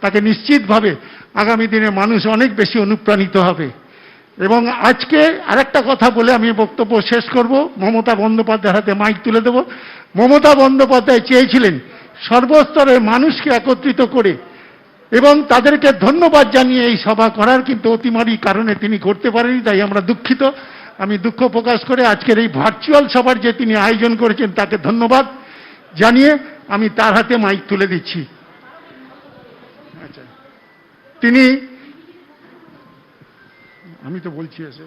তাকে নিশ্চিতভাবে আগামী দিনে মানুষ অনেক বেশি অনুপ্রাণিত হবে। এবং আজকে আরেকটা কথা বলে আমি বক্তব্য শেষ করব, মমতা বন্দ্যোপাধ্যায়ের হাতে মাইক তুলে দেব। মমতা বন্দ্যোপাধ্যায় চেয়েছিলেন সর্বস্তরের মানুষকে একত্রিত করে এবং তাদেরকে ধন্যবাদ জানিয়ে এই সভা করার, কিন্তু অতিমারী কারণে তিনি করতে পারেনি, তাই আমরা দুঃখিত। আমি দুঃখ প্রকাশ করে আজকের এই ভার্চুয়াল সভার যে তিনি আয়োজন করেছেন তাকে ধন্যবাদ জানিয়ে আমি তার হাতে মাইক তুলে দিচ্ছি। আচ্ছা, তিনি, আমি তো বলছি এসে,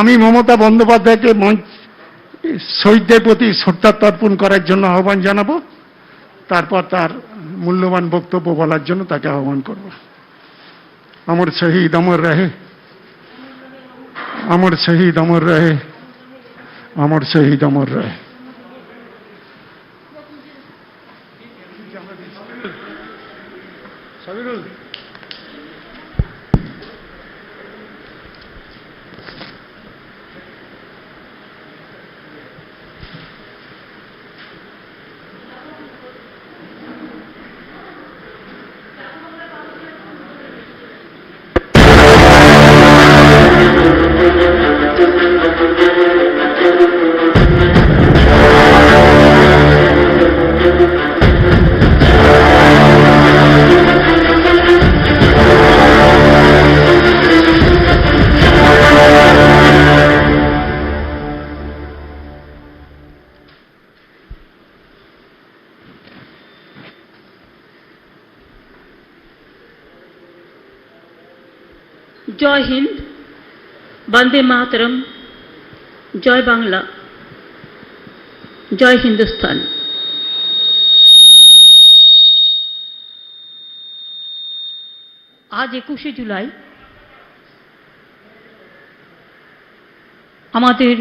আমি মমতা বন্দ্যোপাধ্যায়কে শহীদদের প্রতি শ্রদ্ধা তর্পণ করার জন্য আহ্বান জানাবো, তারপর তার মূল্যবান বক্তব্য বলার জন্য তাকে আহ্বান করব। অমর শহীদ অমর রহে, অমর শহীদ অমর রহে, অমর শহীদ অমর রহে। জয় হিন্দ, বন্দে মাতরম, জয় বাংলা, জয় হিন্দুস্তান। আজ 21শে জুলাই আমাদের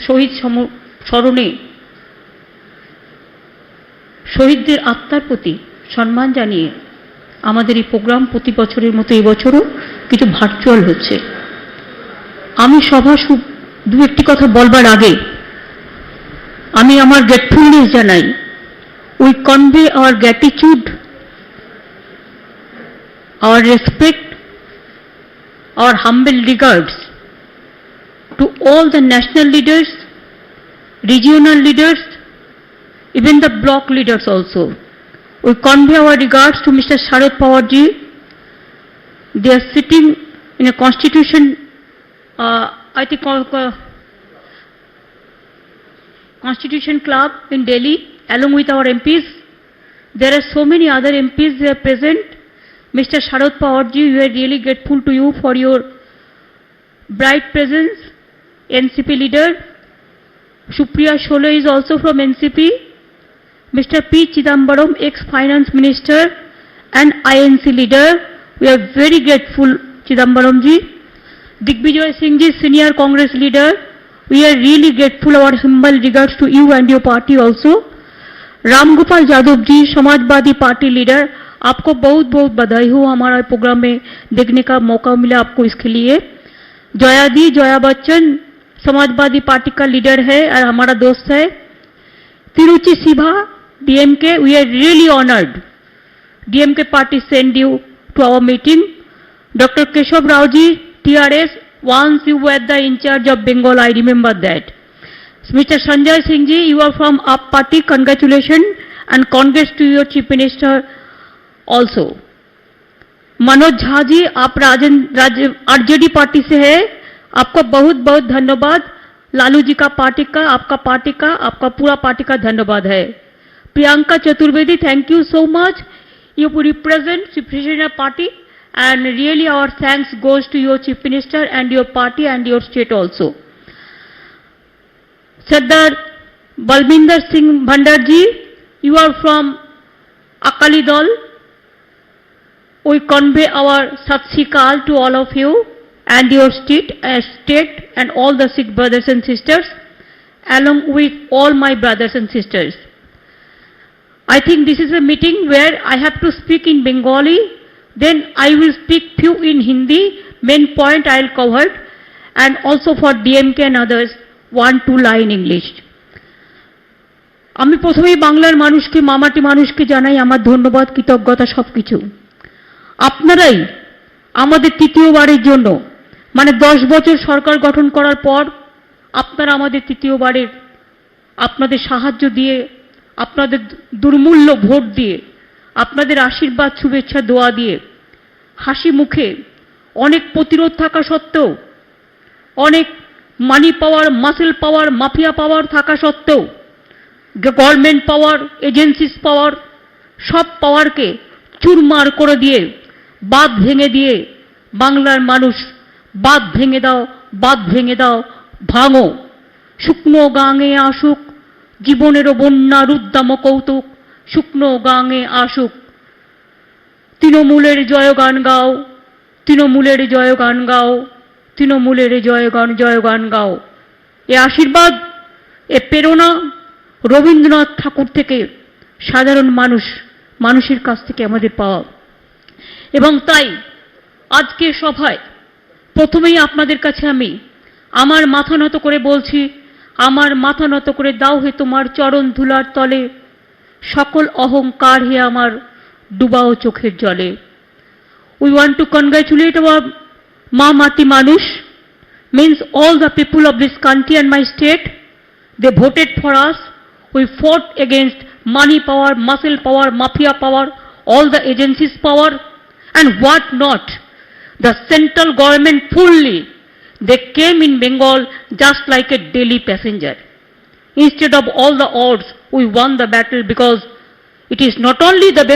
শহীদ স্মরণে শহীদদের আত্মার প্রতি সম্মান জানিয়ে আমাদের এই প্রোগ্রাম প্রতি বছরের মতো এবছরও কিছু ভার্চুয়াল হচ্ছে। আমি সভা দু একটি কথা বলবার আগে আমি আমার গ্রেটফুলনেস জানাই। We convey our gratitude, our respect, our humble regards to all the national leaders, regional leaders, even the block leaders also. We convey our regards to Mr. Sharad Pawar ji. They are sitting in a constitution, I think Constitution Club in Delhi, along with our MPs. There are so many other MPs who are present. Mr. Sharad Pawar ji, we are really grateful to you for your bright presence. NCP leader Supriya Shole is also from NCP. Mr. P. Chidambaram, ex-finance minister and INC leader. We are very grateful, Chidambaram ji. Digvijoy Singh ji, senior Congress leader. We are really grateful. Our humble regards to you and your party also. Ram Gopal Yadav ji, Samajwadi party leader, आपको बहुत बहुत बधाई हो हमारा programme में देखने का मौका मिला आपको, इसके लिए। जया दी, जया बच्चन समाजवादी पार्टी का लीडर है और हमारा दोस्त है। Tiruchi सिभा, DMK, we are really honored. DMK party send you to our meeting. Dr. Keshav Rao ji, TRS, once you were the in charge of Bengal, I remember that. Mr. Sanjay Singh ji, you are from UP party, congratulations and congrats to your chief minister also. Manoj Jha ji, आप RJD party से है, आपको बहुत बहुत धन्यवाद। लालू जी का party का, आपका पार्टी का, आपका पूरा पार्टी का धन्यवाद है। Priyanka Chaturvedi, thank you so much, you represent Chief Minister party and really our thanks goes to your Chief Minister and your party and your state also. Sardar Balbinder Singh Bhandar ji, you are from Akali Dal. We convey our Sat Sri Akal to all of you and your state and all the Sikh brothers and sisters, along with all my brothers and sisters. I think this is a meeting where I have to speak in Bengali, then I will speak few in Hindi, main point I will cover, and also for DMK and others, 1-2 line English. আমি প্রথমেই বাংলার মানুষকে, মামাটি মানুষকে জানাই আমার ধন্যবাদ, কৃতজ্ঞতা সবকিছু। আপনারাই আমাদের তৃতীয়বারের জন্য, মানে 10 বছর সরকার গঠন করার পর আপনারা আমাদের তৃতীয়বারের আপনাদের সাহায্য দিয়ে, আপনাদের দুর্মূল্য ভোট দিয়ে, আপনাদের আশীর্বাদ, শুভেচ্ছা, দোয়া দিয়ে, হাসি মুখে, অনেক প্রতিরোধ থাকা সত্ত্বেও, অনেক মানি পাওয়ার, মাসেল পাওয়ার, মাফিয়া পাওয়ার থাকা সত্ত্বেও, গভর্নমেন্ট পাওয়ার, এজেন্সিস পাওয়ার, সব পাওয়ারকে চুরমার করে দিয়ে, বাঁধ ভেঙে দিয়ে, বাংলার মানুষ বাঁধ ভেঙে দাও, বাঁধ ভেঙে দাও, ভাঙো, শুকনো গাঙে আসুক জীবনেরও বন্যা রুদ্দাম কৌতুক, শুকনো গাঙে আসুক, তৃণমূলের জয়গান গাও, তৃণমূলের জয়গান গাও, তৃণমূলের জয়গান, জয়গান গাও। এ আশীর্বাদ, এ প্রেরণা রবীন্দ্রনাথ ঠাকুর থেকে, সাধারণ মানুষের কাছ থেকে আমাদের পাওয়া। এবং তাই আজকে সভায় প্রথমেই আপনাদের কাছে আমি আমার মাথা নত করে বলছি, আমার মাথা নত করে দাও হে তোমার চরণ ধুলার তলে, সকল অহংকার হে আমার ডুবাও চোখের জলে। We want to congratulate our মা মাটি মানুষ, means all the people of this country and my state. They voted for us. We fought against money power, muscle power, mafia power, all the agencies power, and what not. The central government fully, they came in Bengal just like a daily passenger. Instead of all the odds, we won the battle because it is not only the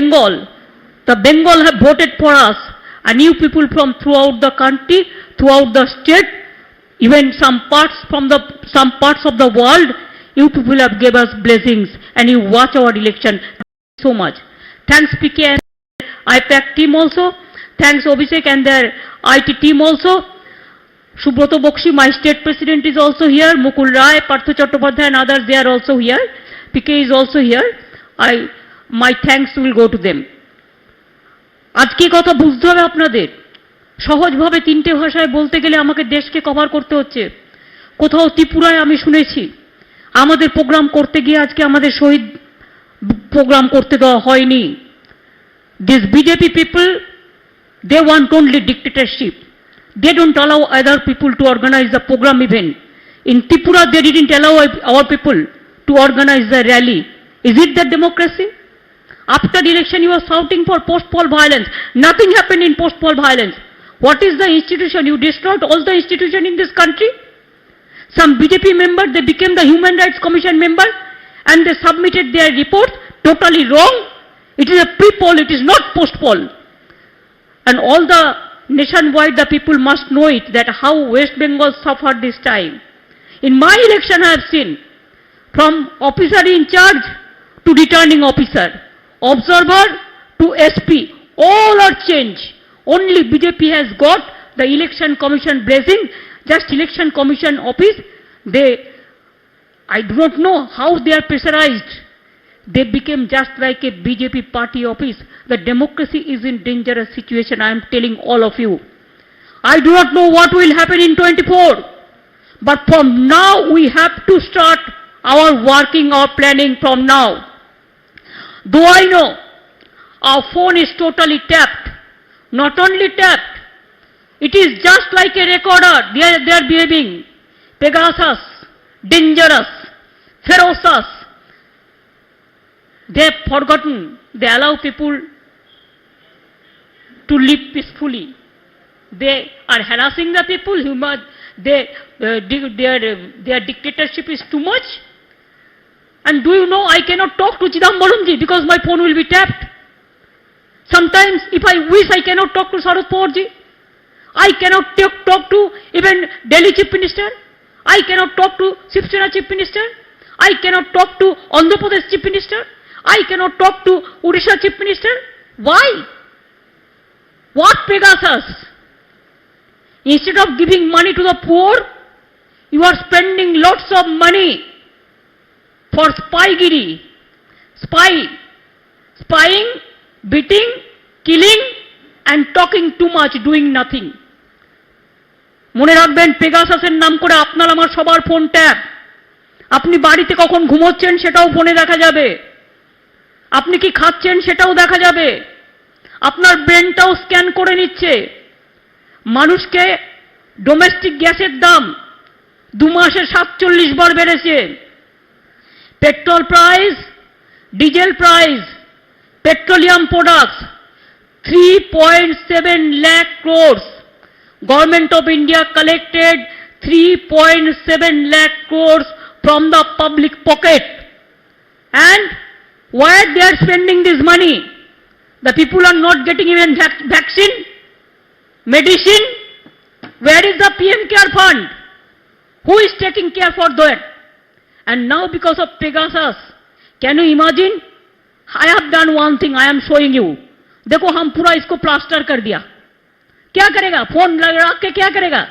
Bengal have voted for us, and you people from throughout the country, throughout the state, even some parts of the world, you people have gave us blessings and you watch our election so much. Thanks PK and IPAC team also. Thanks Obisek and their IT team also. Subroto Bokshi, my state president, is also here. Mukul Rai, Partho Chattopadhyay and others, they are also here. PK is also here. My thanks will go to them. আজকে কথা বুঝতে হবে আপনাদের। সহজভাবে 3টে ভাষায় বলতে গেলে আমাকে দেশকে কভার করতে হচ্ছে। কোথাও ত্রিপুরায় আমি শুনেছি আমাদের প্রোগ্রাম করতে গিয়ে আজকে আমাদের শহীদ প্রোগ্রাম করতে দেওয়া হয়নি। This BJP people, they want only dictatorship. They don't allow other people to organize the program even. In Tripura, they didn't allow our people to organize the rally. Is it that democracy? After the election, you are shouting for post-poll violence. Nothing happened in post-poll violence. What is the institution? You destroyed all the institution in this country. Some BJP member, they became the Human Rights Commission member and they submitted their report totally wrong. It is a pre-poll, it is not post-poll. And all the nationwide, the people must know it, that how West Bengal suffered this time. In my election, I have seen from officer in charge to returning officer, observer to SP, all are changed. Only BJP has got the election commission blessing, just election commission office. I do not know how they are pressurized. They became just like a BJP party office. The democracy is in dangerous situation, I am telling all of you. I do not know what will happen in 24. But from now, we have to start our working, our planning from now. Though I know our phone is totally tapped, not only tapped, it is just like a recorder. They are behaving Pegasus, dangerous, ferocious. They have forgotten. They allow people to live peacefully. They are harassing the people. Their dictatorship is too much. And do you know, I cannot talk to Chidambaramji because my phone will be tapped. Sometimes, if I wish, I cannot talk to Sharad Pawarji. I cannot talk to even Delhi Chief Minister. I cannot talk to Shiv Sena Chief Minister. I cannot talk to Andhra Pradesh Chief Minister. I cannot talk to Odisha Chief Minister. Why? What Pegasus? Instead of giving money to the poor, you are spending lots of money for spygiri, spying, beating, killing, and talking too much, doing nothing. মনে রাখবেন পেগাসাসের নাম করে আপনার আমার সবার phone tap. আপনি বাড়িতে কখন ঘুমোচ্ছেন সেটাও ফোনে দেখা যাবে, আপনি কি খাচ্ছেন সেটাও দেখা যাবে, আপনার ব্রেনটাও স্ক্যান করে নিচ্ছে। মানুষকে ডোমেস্টিক গ্যাসের দাম 2 মাসে 47 বার বেড়েছে। Petrol price, diesel price, petroleum products 3.7 lakh crores. Government of India collected 3.7 lakh crores from the public pocket. And where they are spending this money? The people are not getting even vaccine, medicine. Where is the PM Care Fund? Who is taking care for that? And now because of Pegasus, can you imagine? I have done one thing, I am showing you. देखो हम पूरा इसको plaster कर दिया। क्या करेगा? Phone लगा के क्या करेगा?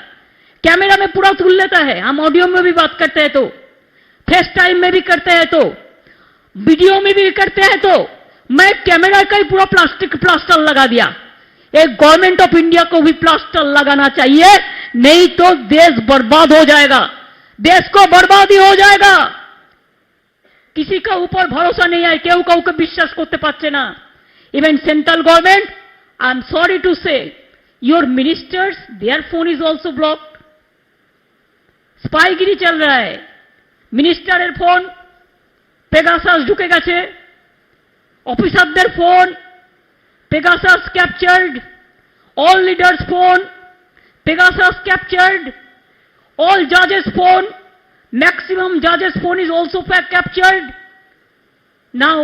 कैमरा में पूरा तुल लेता है। हम ऑडियो में भी बात करते हैं तो, फेस टाइम में भी करते हैं तो, वीडियो में भी करते हैं तो, मैं कैमरा का ही पूरा प्लास्टिक प्लास्टर लगा दिया। एक गवर्नमेंट ऑफ इंडिया को भी प्लास्टर लगाना चाहिए, नहीं तो देश बर्बाद हो जाएगा, देश को बर्बादी हो जाएगा। किसी का ऊपर भरोसा नहीं है, केउ काउके বিশ্বাস করতে পারছে না। Even central government, I am sorry to say, your ministers, their phone is also blocked. स्पाईगिरी चल रहा है। मिनिस्टारेर फोन पेगासास ढुके গেছে, অফিসারদের phone Pegasus captured, all leaders phone Pegasus captured, all judges phone, maximum judges phone is also captured. Now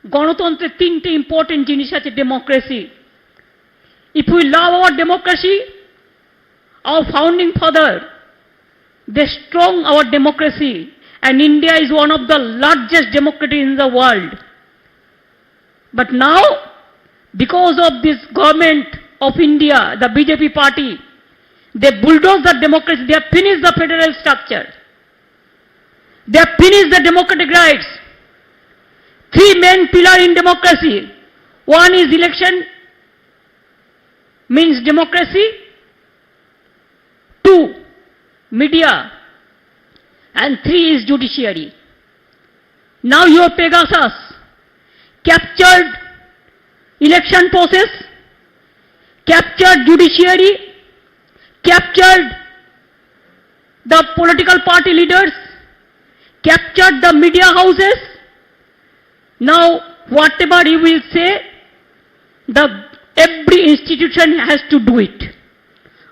গণতন্ত্রের 3টে important জিনিস আছে democracy. If we love our democracy, our founding father, they strong our democracy, and India is one of the largest democracy in the world. But now, because of this government of India, the BJP party, they bulldoze the democracy, they have finished the federal structure, they have finished the democratic rights. 3 main pillars in democracy. One is election, means democracy. 2, media. And 3 is judiciary. Now your Pegasus captured election process, captured judiciary, captured the political party leaders, captured the media houses. Now whatever you will say, every institution has to do it.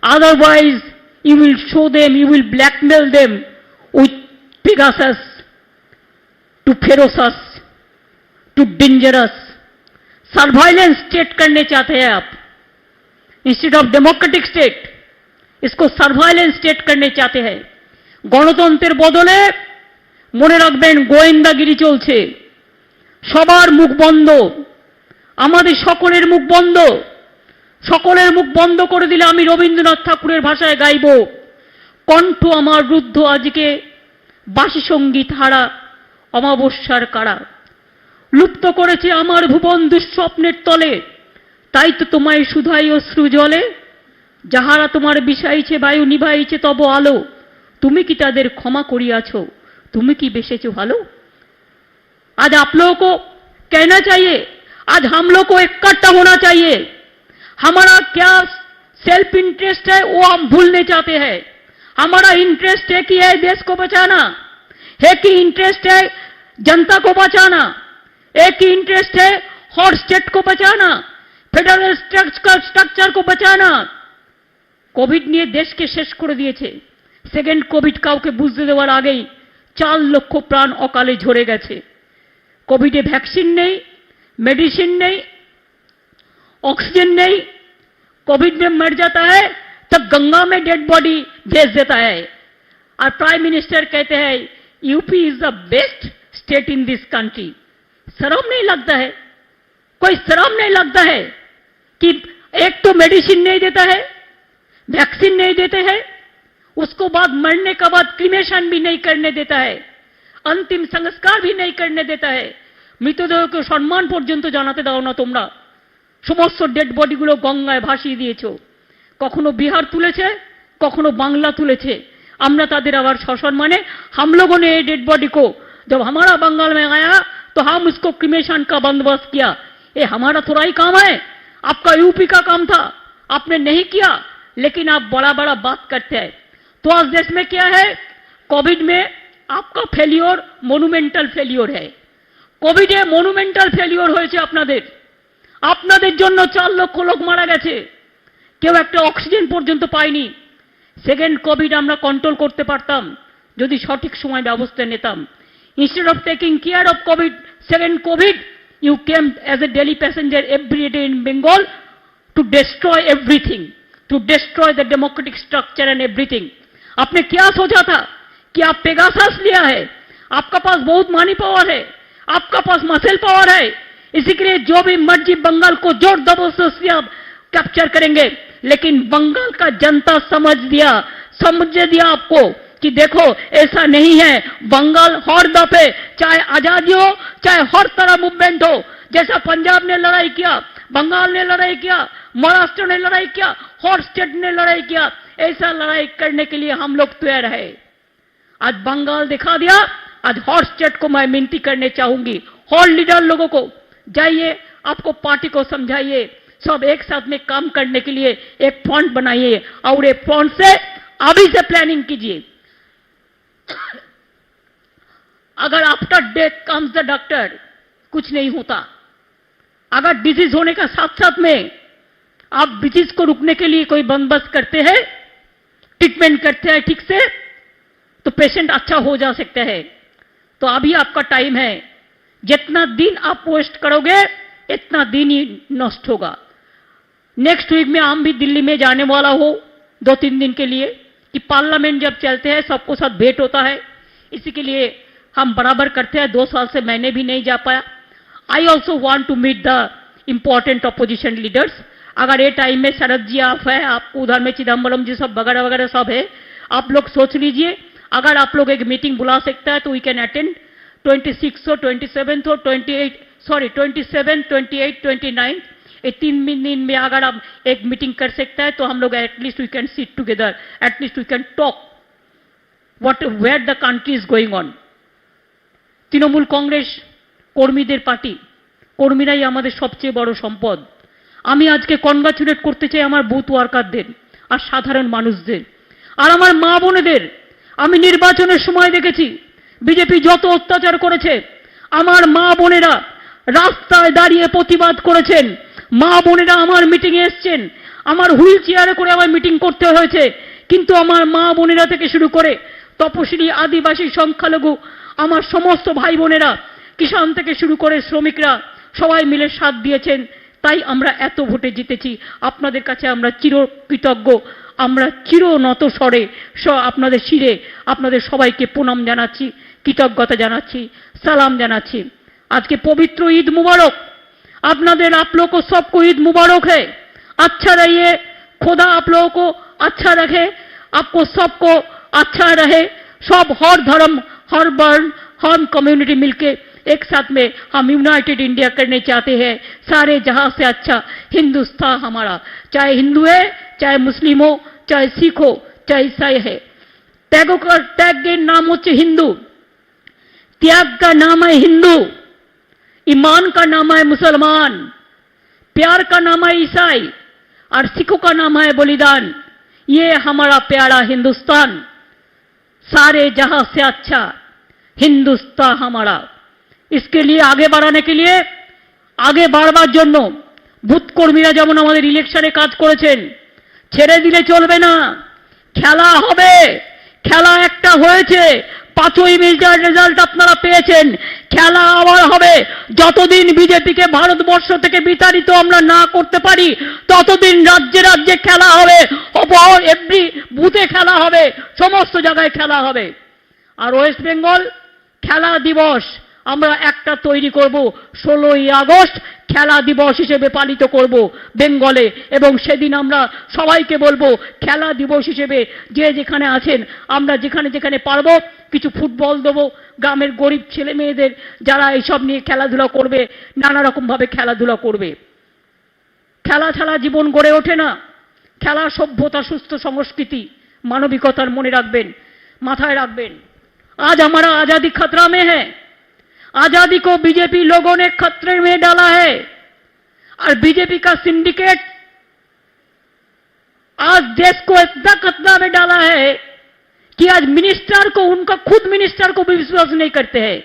Otherwise you will show them, you will blackmail them with Pegasus to ferocious, to dangerous. Surveillance state करने चाहते हैं आप, instead of democratic state इसको surveillance state करने चाहते हैं। গণতন্ত্রের বদলে মনে রাখবেন গোয়েন্দাগিরি চলছে, সবার মুখ বন্ধ, আমাদের সকলের মুখ বন্ধ। সকলের মুখ বন্ধ করে দিলে আমি রবীন্দ্রনাথ ঠাকুরের ভাষায় গাইব, কণ্ঠ আমার রুদ্ধ আজকে বাসি সঙ্গীত হারা অমাবস্যার কারা। লুপ্ত করেছে আমার ভুবন দুঃস্বপ্নের তলে, তাই তো তোমায় শুধাই অশ্রু জলে। যাহারা তোমার বিষাইছে বায়ু নিভাইছে তব আলো, তুমি কি তাদের ক্ষমা করিয়াছ, তুমি কি বেসেছো ভালো। आज आप लोगों को कहना चाहिए, आज हम लोग को इकट्ठा होना चाहिए। हमारा क्या सेल्फ इंटरेस्ट है वो हम भूलने चाहते हैं। हमारा इंटरेस्ट है कि है देश को बचाना, है कि इंटरेस्ट है जनता को बचाना, एक ही इंटरेस्ट है हॉट स्टेट को बचाना, फेडरल स्ट्रक्चर को बचाना। कोविड নিয়ে দেশকে শেষ করে দিয়েছে। সেকেন্ড কোভিড কাউকে বুঝতে দেওয়ার আগেই 4 লক্ষ প্রাণ অকালে ঝরে গেছে। কোভিডে ভ্যাকসিন নেই, मेडिसिन नहीं, ऑक्सीजन नहीं, कोविड में मर जाता है तब गंगा में डेड बॉडी भेज देता है। और प्राइम मिनिस्टर कहते हैं UP is the best state in this country. शर्म नहीं लगता है? कोई शर्म नहीं लगता है कि एक तो मेडिसिन नहीं देता है, वैक्सीन नहीं देते हैं, उसको बाद मरने के बाद क्रिमेशन भी नहीं करने देता है, अंतिम संस्कार भी नहीं करने देता है, মৃতদেহকে সম্মান পর্যন্ত জানাতে দাও না তোমরা। সমস্ত ডেড বডিগুলো গঙ্গায় ভাসিয়ে দিয়েছো। কখনো বিহার তুলেছে? কখনো বাংলা তুলেছে, আমরা তাদের আবার সসম্মানে हम लोगों ने डेड बॉडी को जब हमारा बंगाल में आया तो हम उसको क्रिमेशन का बंदोबस्त किया। ये हमारा थोड़ा ही काम है, आपका यूपी का काम था, आपने नहीं किया, लेकिन आप बड़ा बड़ा बात करते हैं। तो आज देश में क्या है, कोविड में आपका फेलियर मोनुमेंटल फेलियर है। কোভিডে মনুমেন্টাল ফেলিওর হয়েছে আপনাদের জন্য 4 লক্ষ লোক মারা গেছে, কেউ একটা অক্সিজেন পর্যন্ত পায়নি। সেকেন্ড কোভিড আমরা কন্ট্রোল করতে পারতাম যদি সঠিক সময় ব্যবস্থা নিতাম। Instead of taking care of covid, second covid you came as a daily passenger every day in Bengal to destroy everything, to destroy the democratic structure and everything. आपने क्या सोचा था कि आप पेगासस लिया है, आपका पास बहुत मनी पावर है, आपका पास मसल पावर है, इसी के लिए जो भी मर्जी बंगाल को जोर जबरदस्ती से आप कैप्चर करेंगे। लेकिन बंगाल का जनता समझ दिया आपको कि देखो ऐसा नहीं है। बंगाल हर दफे चाहे आजादी हो चाहे हर तरह मूवमेंट हो, जैसा पंजाब ने लड़ाई किया, बंगाल ने लड़ाई किया, महाराष्ट्र ने लड़ाई किया, हर स्टेट ने लड़ाई किया, ऐसा लड़ाई करने के लिए हम लोग तैयार है। आज बंगाल दिखा दिया। आज हर स्टेट को मैं विनती करने चाहूंगी, हर लीडर लोगों को जाइए, आपको पार्टी को समझाइए, सब एक साथ में काम करने के लिए एक फ्रंट बनाइए और एक फ्रंट से अभी से प्लानिंग कीजिए। अगर after death comes the doctor, कुछ नहीं होता। अगर डिजीज होने का साथ साथ में आप डिजीज को रुकने के लिए कोई बंदोबस्त करते हैं, ट्रीटमेंट करते हैं ठीक से, तो पेशेंट अच्छा हो जा सकता है। तो अभी आपका टाइम है, जितना दिन आप वेस्ट करोगे इतना दिन ही नष्ट होगा। नेक्स्ट वीक में हम भी दिल्ली में जाने वाला हो 2-3 दिन के लिए, कि पार्लियामेंट जब चलते हैं सबको साथ भेंट होता है, इसी के लिए हम बराबर करते हैं। 2 साल से मैंने भी नहीं जा पाया। I also want to meet the important opposition leaders. अगर ये टाइम में शरद जी आप है, आपको उधर में चिदम्बरम जी सब वगैरह वगैरह सब है, आप लोग सोच लीजिए। अगर आप लोग एक मीटिंग बुला सकता है तो वी कैन अटेंड 26 और 27 और 27, 28, 29, ये 3 दिन में अगर आप एक मीटिंग कर सकता है तो हम लोग at least we can sit together, at least we can talk what where the country is going on. Trinamool Congress কর্মীদের পার্টি, কর্মীরাই আমাদের সবচেয়ে বড় সম্পদ। আমি আজকে কনগ্রাচুলেট করতে চাই আমার বুথ ওয়ার্কারদের আর সাধারণ মানুষদের আর আমার মা বোনেদের। আমি নির্বাচনের সময় দেখেছি বিজেপি যত অত্যাচার করেছে, আমার মা বোনেরা রাস্তায় দাঁড়িয়ে প্রতিবাদ করেছেন। মা বোনেরা আমার মিটিংয়ে এসেছেন, আমার হুইল চেয়ারে করে আমার মিটিং করতে হয়েছে, কিন্তু আমার মা বোনেরা থেকে শুরু করে তপশিলি, আদিবাসী, সংখ্যালঘু, আমার সমস্ত ভাই বোনেরা, কিষাণ থেকে শুরু করে শ্রমিকরা সবাই মিলে সাথ দিয়েছেন। তাই আমরা এত ভোটে জিতেছি। আপনাদের কাছে আমরা চিরকৃতজ্ঞ, আমরা চির নত স্বরে আপনাদের শিরে আপনাদের সবাইকে প্রণাম জানাচ্ছি, কৃতজ্ঞতা জানাচ্ছি, সালাম জানাচ্ছি। আজকে পবিত্র ঈদ মুবারক আপনাদের, आप लोगों को सबको ईद मुबारक है। अच्छा रहिए, खुदा आप लोगों को अच्छा रखे, आपको सबको अच्छा रहे। सब हर धर्म, हर वर्ण, हर कम्युनिटी मिलके एक साथ में हम यूनाइटेड इंडिया करने चाहते हैं। सारे जहां से अच्छा हिंदुस्तान हमारा, चाहे हिंदू है, चाहे मुस्लिम हो, चाहे सिख हो, चाहे ईसाई है। त्याग के नाम होच्छे हिंदू, त्याग का नाम है हिंदू, ईमान का नाम है मुसलमान, प्यार का नाम है ईसाई और सिखों का नाम है बलिदान। ये हमारा प्यारा हिंदुस्तान, सारे जहां से अच्छा हिंदुस्तान हमारा। इसके लिए आगे बढ़ाने के लिए, आगे বাড়বার জন্য বুথ কর্মীরা যেমন আমাদের ইলেকশনে কাজ করেছেন, ছেড়ে দিলে চলবে না। খেলা হবে, খেলা একটা হয়েছে, 5ই মের রেজাল্ট আপনারা পেয়েছেন। খেলা আবার হবে। যতদিন বিজেপিকে ভারতবর্ষ থেকে বিতাড়িত আমরা না করতে পারি ততদিন রাজ্যে রাজ্যে খেলা হবে, এভরি বুথে খেলা হবে, সমস্ত জায়গায় খেলা হবে। আর ওয়েস্ট বেঙ্গল খেলা দিবস আমরা একটা তৈরি করব, 16ই আগস্ট খেলা দিবস হিসেবে পালিত করব বেঙ্গলে। এবং সেদিন আমরা সবাইকে বলবো খেলা দিবস হিসেবে যে যেখানে আছেন, আমরা যেখানে যেখানে পারবো কিছু ফুটবল দেবো গ্রামের গরিব ছেলে মেয়েদের, যারা এইসব নিয়ে খেলাধুলা করবে, নানা রকমভাবে খেলাধুলা করবে। খেলা ছাড়া জীবন গড়ে ওঠে না। খেলা সভ্যতা, সুস্থ সংস্কৃতি। मानविकतार मने रखबेन, माथाय रखबेन। आज हमारा आजादी खतरा में है। आजादी को बीजेपी लोगों ने खतरे में डाला है और बीजेपी का सिंडिकेट आज देश को इतना खतरा में डाला है कि आज मिनिस्टर को, उनका खुद मिनिस्टर को भी विश्वास नहीं करते हैं।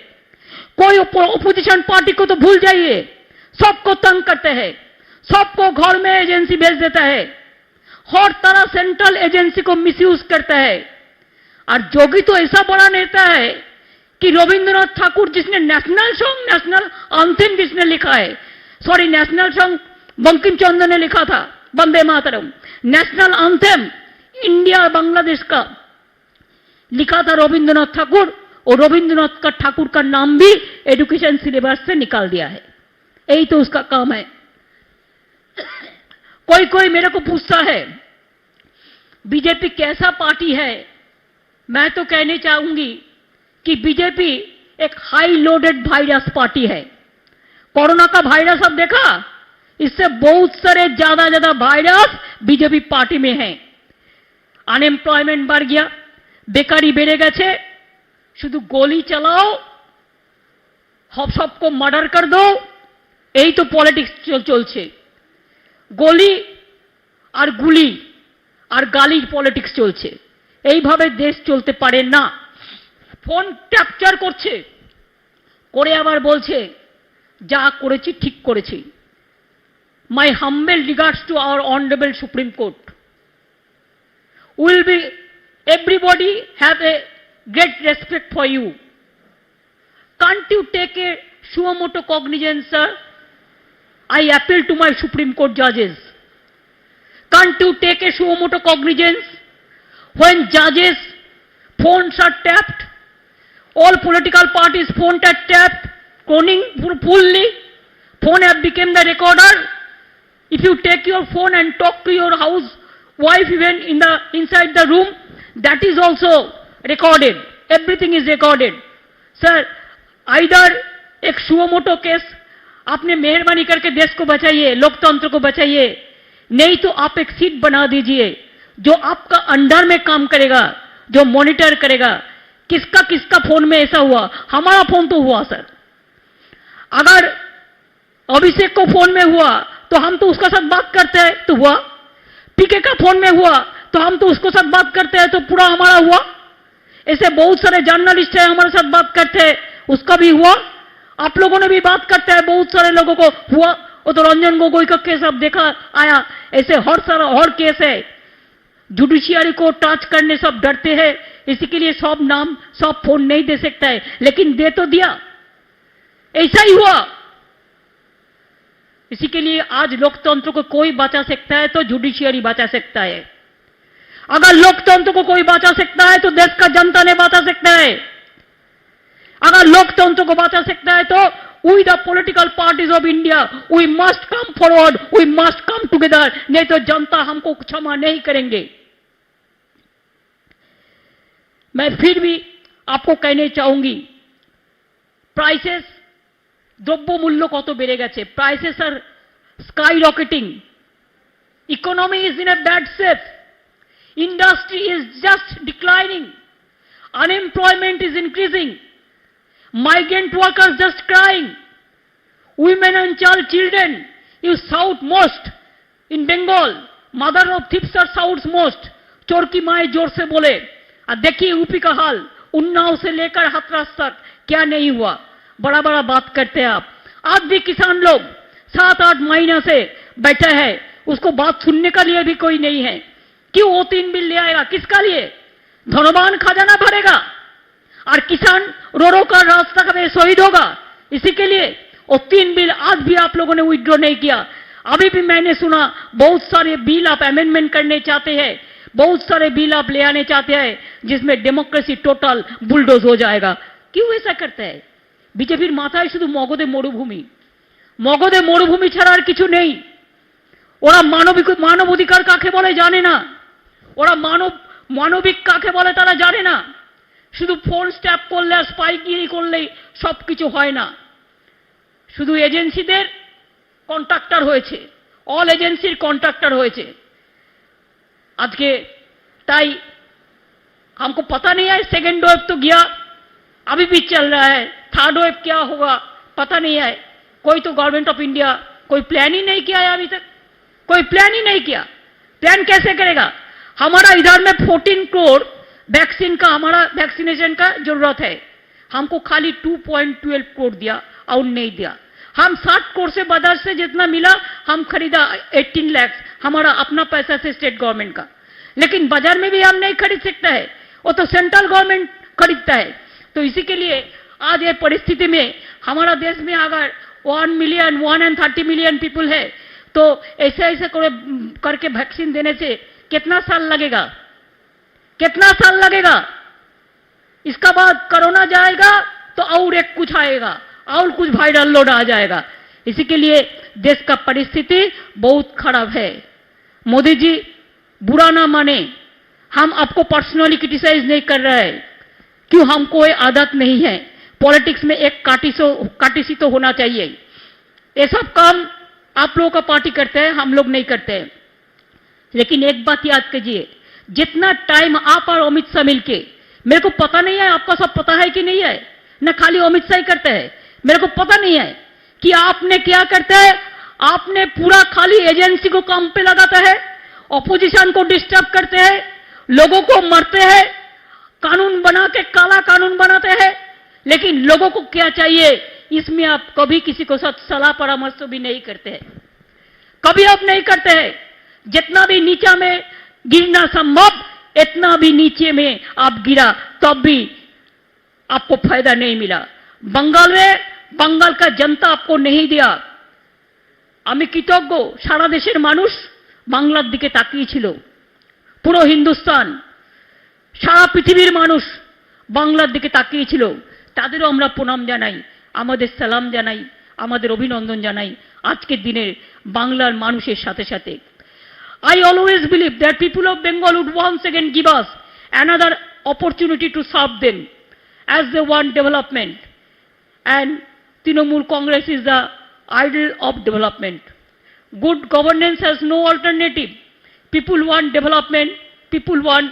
कोई ओपोजिशन पार्टी को तो भूल जाइए, सबको तंग करते हैं, सबको घर में एजेंसी भेज देता है, हर तरह सेंट्रल एजेंसी को मिसयूज करता है। और जोगी तो ऐसा बड़ा नेता है कि रविंद्रनाथ ठाकुर जिसने नेशनल सॉन्ग, नेशनल एंथम जिसने लिखा है, sorry national song Bankim Chandra ने लिखा था, Vande Mataram, national anthem India Bangladesh का लिखा था रविंद्रनाथ ठाकुर, और रविंद्रनाथ का ठाकुर का नाम भी एजुकेशन सिलेबस से निकाल दिया है। यही तो उसका काम है। कोई कोई मेरे को पूछता है बीजेपी कैसा पार्टी है। मैं तो कहने चाहूंगी कि बीजेपी एक हाई लोडेड वायरस पार्टी है। कोरोना का वायरस अब देखा, इससे बहुत सारे ज्यादा वायरस बीजेपी पार्टी में हैं। अनएम्प्लॉयमेंट बढ़ गया, बेकारी बेड़े गेছে, शुधु गोली चलाओ, सबको मर्डर कर दो, यही तो पॉलिटिक्स चलছে। गोली और गुली और गाली पॉलिटिक्स चलছে। এইভাবে দেশ চলতে পারে না। ফোন ক্যাপচার করছে, করে আবার বলছে যা করেছি ঠিক করেছি। My humble regards to our honourable Supreme Court. Will be everybody have a great respect for you. Can't you take a suo cognizance, sir? I appeal to my Supreme Court judges. Can't you take a suo cognizance when judges' phones are tapped? All political parties' phones are tapped, cloning fully. Phone have become the recorder. If you take your phone and talk to your house wife even inside the room, that is also recorded. Everything is recorded. Sir, either एक suo motu case आपने मेहरबानी करके देश को बचाइए, लोकतंत्र को बचाइए, नहीं तो आप एक सीट बना दीजिए जो आपका अंडर में काम करेगा, जो मॉनिटर करेगा किसका किसका फोन में ऐसा हुआ। हमारा फोन तो हुआ सर, अगर अभिषेक को फोन में हुआ तो हम तो उसका साथ बात करते हैं तो हुआ, पीके का फोन में हुआ तो हम तो उसको साथ बात करते हैं तो पूरा हमारा हुआ। ऐसे बहुत सारे जर्नलिस्ट है हमारे साथ बात करते हैं, उसका भी हुआ। आप लोगों ने भी बात करते हैं, बहुत सारे लोगों को हुआ। वो तो रंजन गोगोई का केस अब देखा आया, ऐसे हर केस है। जुडिशियरी को टच करने सब डरते हैं, इसी के लिए सब नाम सब फोन नहीं दे सकता है, लेकिन दे तो दिया, ऐसा ही हुआ। इसी के लिए आज लोकतंत्र को कोई बचा सकता है तो जुडिशियरी बचा सकता है। अगर लोकतंत्र को कोई बचा सकता है तो देश का जनता ने बचा सकता है। अगर लोकतंत्र को बचा सकता है तो we the political parties of India we must come forward, we must come together, नहीं तो जनता हमको क्षमा नहीं करेंगे। मैं फिर भी आपको कहने चाहूंगी, प्राइसेस, द्रव्य मूल्य कत बेड़े गेছে, prices are skyrocketing, economy is in a bad shape, industry is just declining, unemployment is increasing, migrant workers just crying, women and children you shout most in Bengal, mother of thieves are shouts most, चोर की माए जोर से बोले। और देखिए UP का हाल, उन्नाव से लेकर हाथरस तक क्या नहीं हुआ। बड़ा बड़ा बात करते हैं आप। आज भी किसान लोग 7-8 महीने से बैठे हैं, उसको बात सुनने का लिए भी कोई नहीं है। क्यों वो 3 बिल ले आएगा, किसका लिए? धनवान खजाना भरेगा और किसान रो रो कर रास्ता में शहीद होगा। इसी के लिए वो 3 बिल आज भी आप लोगों ने विड्रॉ नहीं किया। अभी भी मैंने सुना बहुत सारे बिल आप अमेंडमेंट करने चाहते हैं, बहुत सारे बिल आप ले आने चाहते हैं जिसमें डेमोक्रेसी टोटल बुलडोज हो जाएगा। क्यों ऐसा करते हैं? बीजेपीर माथाय शुधु मगधे मरुभूमि, मगधे मरुभूमि छाड़ा और किछु नहीं। ওরা মানব অধিকার কাকে বলে জানে না, ওরা মানবিক কাকে বলে তারা জানে না। শুধু ফোন স্ট্যাপ করলে আর স্পাইগিরি করলেই সবকিছু হয় না। শুধু এজেন্সিদের কন্ট্রাক্টর হয়েছে, অল এজেন্সির কন্ট্রাক্টর হয়েছে আজকে। তাই हमको पता नहीं है, सेकेंड वेव तो गया, अभी भी चल रहा है, थर्ड वेव क्या होगा पता नहीं है। कोई तो गवर्नमेंट ऑफ इंडिया कोई प्लान ही नहीं किया है अभी तक, कोई प्लान ही नहीं किया। प्लान कैसे करेगा? हमारा इधर में 14 करोड़ वैक्सीन का, हमारा वैक्सीनेशन का जरूरत है, हमको खाली 2.12 करोड़ दिया और नहीं दिया। हम 60 करोड़ से बाजार से जितना मिला हम खरीदा 18 लाख, हमारा अपना पैसा से स्टेट गवर्नमेंट का, लेकिन बाजार में भी हम नहीं खरीद सकते हैं, वो तो सेंट्रल गवर्नमेंट खरीदता है। तो इसी के लिए आज ये परिस्थिति में हमारा देश में अगर 130 मिलियन पीपल है, तो ऐसे ऐसे करके वैक्सीन देने से कितना साल लगेगा, कितना साल लगेगा? इसका बाद कोरोना जाएगा तो और एक कुछ आएगा, और कुछ वायरल लोड आ जाएगा। इसी के लिए देश का परिस्थिति बहुत खराब है। मोदी जी बुरा ना माने, हम आपको पर्सनली क्रिटिसाइज नहीं कर रहे हैं, क्यों? हमको ये आदत नहीं है। पॉलिटिक्स में एक काटिसी तो होना चाहिए। ये सब काम आप लोगों का पार्टी करते हैं, हम लोग नहीं करते हैं। लेकिन एक बात याद कीजिए, जितना टाइम आप और अमित शाह मिलके, मेरे को पता नहीं है आपका सब पता है कि नहीं है, न खाली अमित शाह ही करते हैं, मेरे को पता नहीं है कि आपने क्या करते हैं। आपने पूरा खाली एजेंसी को काम पे लगाता है, ऑपोजिशन को डिस्टर्ब करते हैं, लोगों को मारते हैं, कानून बना के काला कानून बनाते हैं। लेकिन लोगों को क्या चाहिए, इसमें आप कभी किसी को साथ सलाह परामर्श भी नहीं करते हैं, कभी आप नहीं करते हैं। जितना भी नीचा में गिरना संभव, इतना भी नीचे में आप गिरा, तब भी आपको फायदा नहीं मिला। बंगाल में बंगाल का जनता आपको नहीं दिया। আমি কৃতজ্ঞ, সারা দেশের মানুষ বাংলার দিকে তাকিয়েছিল, পুরো হিন্দুস্তান, সারা পৃথিবীর মানুষ বাংলার দিকে তাকিয়েছিল। তাদেরও আমরা প্রণাম জানাই, আমাদের সালাম জানাই, আমাদের অভিনন্দন জানাই আজকের দিনের বাংলার মানুষের সাথে সাথে। I always believe that people of Bengal would once again give us another opportunity to serve them as they want development. And Trinamool Congress is the idol of development. Good governance has no alternative. People want development, people want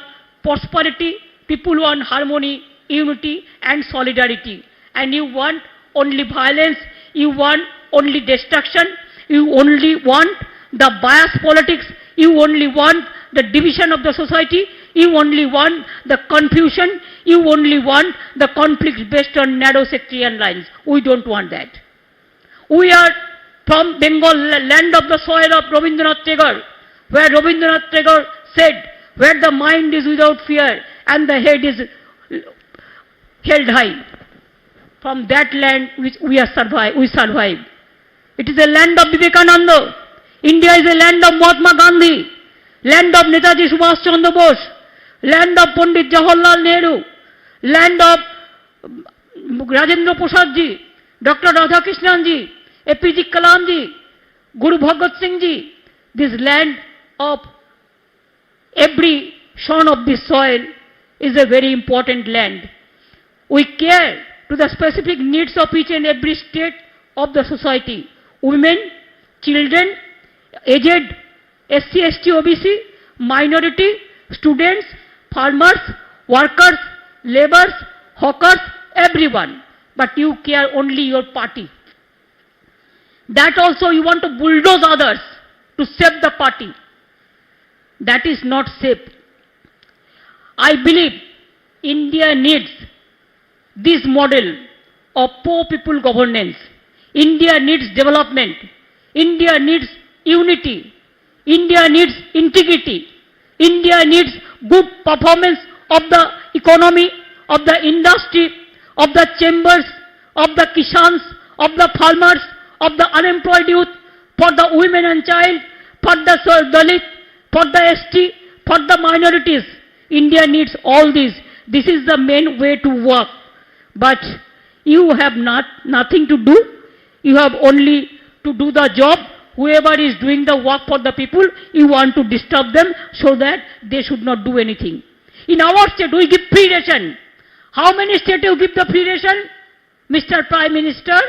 prosperity, people want harmony, unity and solidarity. And you want only violence, you want only destruction, you only want the bias politics, you only want the division of the society, you only want the confusion, you only want the conflicts based on narrow sectarian lines. We don't want that. We are from Bengal, land of the soil of Rabindranath Tagore, where Rabindranath Tagore said, where the mind is without fear and the head is held high. From that land which we survive. It is a land of Vivekananda. India is a land of Mahatma Gandhi, land of Netaji Subhash Chandra Bose, land of Pandit Jawaharlal Nehru, land of Rajendra Prasad ji, Dr. Radhakrishnan ji, APJ Kalam ji, Guru Bhagat Singh ji. This land of every son of this soil is a very important land. We care to the specific needs of each and every state of the society. Women, children, aged, SC, ST, OBC, minority, students, farmers, workers, laborers, hawkers, everyone. But you care only your party. That also you want to bulldoze others to save the party. That is not safe. I believe India needs this model of poor people governance. India needs development. India needs unity. India needs integrity. India needs good performance of the economy, of the industry, of the chambers, of the kishans, of the farmers, of the unemployed youth, for the women and child, for the Dalit, for the ST, for the minorities. India needs all these. This is the main way to work. But you have nothing to do. You have only to do the job. Whoever is doing the work for the people, you want to disturb them so that they should not do anything. In our state, we give free ration. How many states you give the free ration? Mr. Prime Minister,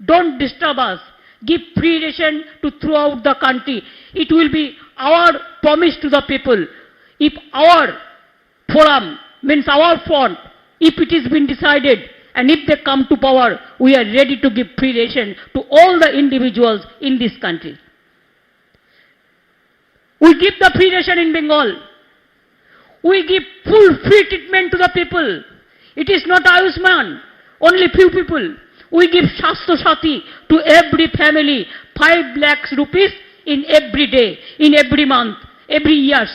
don't disturb us. Give free ration to throughout the country. It will be our promise to the people. If our forum, means our front, if it is been decided and if they come to power, we are ready to give free ration to all the individuals in this country. We give the free ration in Bengal. We give full free treatment to the people. It is not Ayushman, only few people. We give Shastro Sati to every family, 5 lakhs rupees in every day, in every month, every year,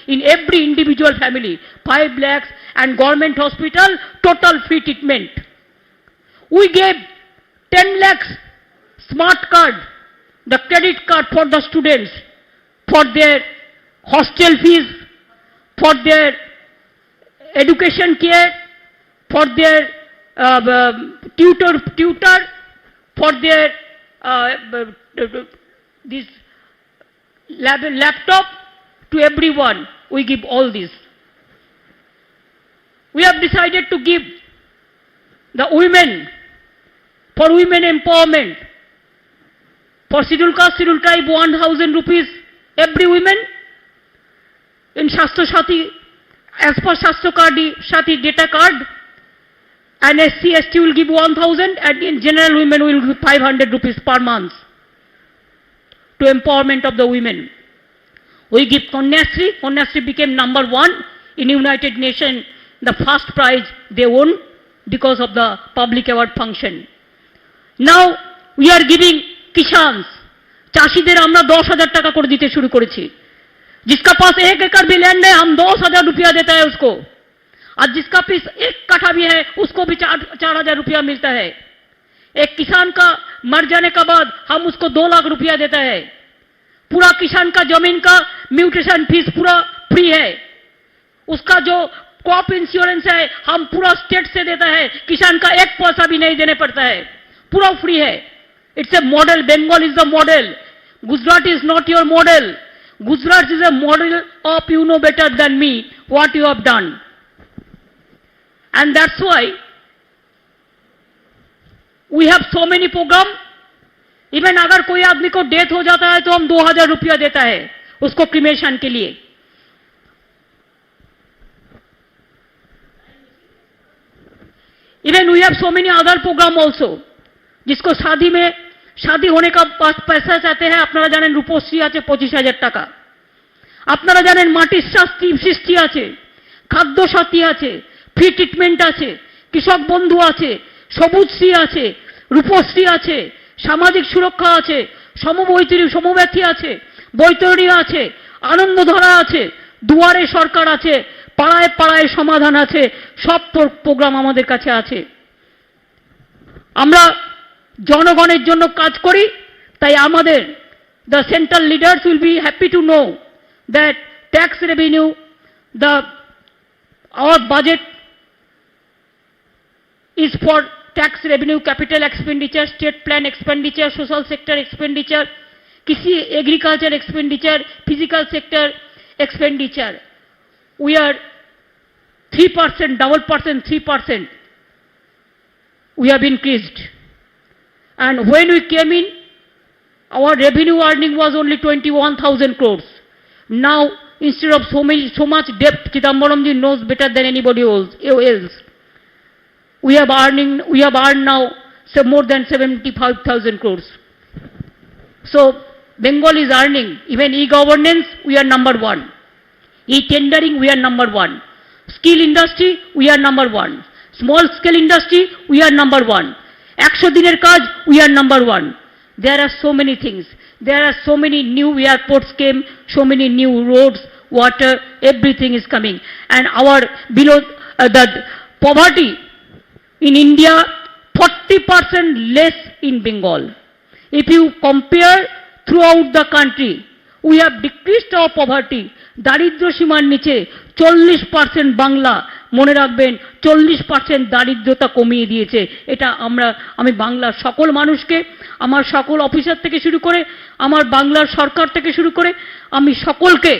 in every individual family, 5 lakhs, and government hospital, total free treatment. We gave 10 lakhs smart card, the credit card for the students, for their hostel fees, for their education care, for their tutor, for their this laptop, to everyone. We give all this. We have decided to give the women, for women empowerment, for scheduled caste, scheduled tribe, 1,000 rupees every women in Shastro Sati, as per Shastro Sati data card, and SC, ST will give 1,000, and in general women will give 500 rupees per month to empowerment of the women. We give Kanyasri. Kanyasri became number 1 in United Nations, the first prize they won because of the public award function. Now we are giving Kishans. চাষিদের আমরা 10,000 টাকা করে দিতে শুরু করেছি। जिसका पास 1 एकड़ भी लैंड है, हम 10,000 रुपया देता है उसको, और जिसका पास 1 कट्ठा भी है उसको भी 4,000 रुपया मिलता है। एक किसान का मर जाने के बाद हम उसको 2 लाख रुपया देता है। पूरा किसान का जमीन का म्यूटेशन फीस पूरा फ्री है। उसका जो क्रॉप इंश्योरेंस है हम पूरा स्टेट से देता है, किसान का 1 पैसा भी नहीं देने पड़ता है, पूरा फ्री है। It's a model, Bengal is the model, Gujarat is not your model. Gujarat is a model of you know better than me what you have done. And that's why we have so many programs. Even अगर कोई आदमी को death हो जाता है तो हम 2,000 रुपया देता है उसको क्रिमेशन के लिए। Even we have so many other program also, जिसको शादी होने का पैसा चाहते हैं। আপনারা জানেন রূপশ্রী আছে 25,000 টাকা, আপনারা জানেন মাটির সৃষ্টি আছে, খাদ্য সাথী আছে, ফ্রি ট্রিটমেন্ট আছে, কৃষক বন্ধু আছে, সবুজশ্রী আছে, রূপশ্রী আছে, সামাজিক সুরক্ষা আছে, সমব্যথী আছে, বৈতরণী আছে, আনন্দধারা আছে, দুয়ারে সরকার আছে, পাড়ায় পাড়ায় সমাধান আছে, সব প্রোগ্রাম আমাদের কাছে আছে। আমরা জনগণের জন্য কাজ করি, তাই আমাদের the central leaders will be happy to know that tax revenue, our budget is for tax revenue, capital expenditure, state plan expenditure, social sector expenditure, kisi agriculture expenditure, physical sector expenditure. We are 3%, double percent, 3%. We have increased. And when we came in, our revenue earning was only 21,000 crores. Now, instead of so much debt, Chidambaramji knows better than anybody else. We have earned now more than 75,000 crores. So, Bengal is earning. Even e-governance, we are number 1. E-tendering, we are number 1. Skill industry, we are number 1. Small scale industry, we are number 1. 100 দিনের কাজ, we are number 1. There are so many things. There are so many new airports came, so many new roads, water, everything is coming. And our below the poverty in India, 40% less in Bengal. If you compare throughout the country, we have decreased our poverty. দারিদ্র সীমার নিচে 40% বাংলা, মনে রাখবেন 40% দারিদ্রতা কমিয়ে দিয়েছে। এটা আমি বাংলার সকল মানুষকে, আমার সকল অফিসার থেকে শুরু করে, আমার বাংলার সরকার থেকে শুরু করে আমি সকলকে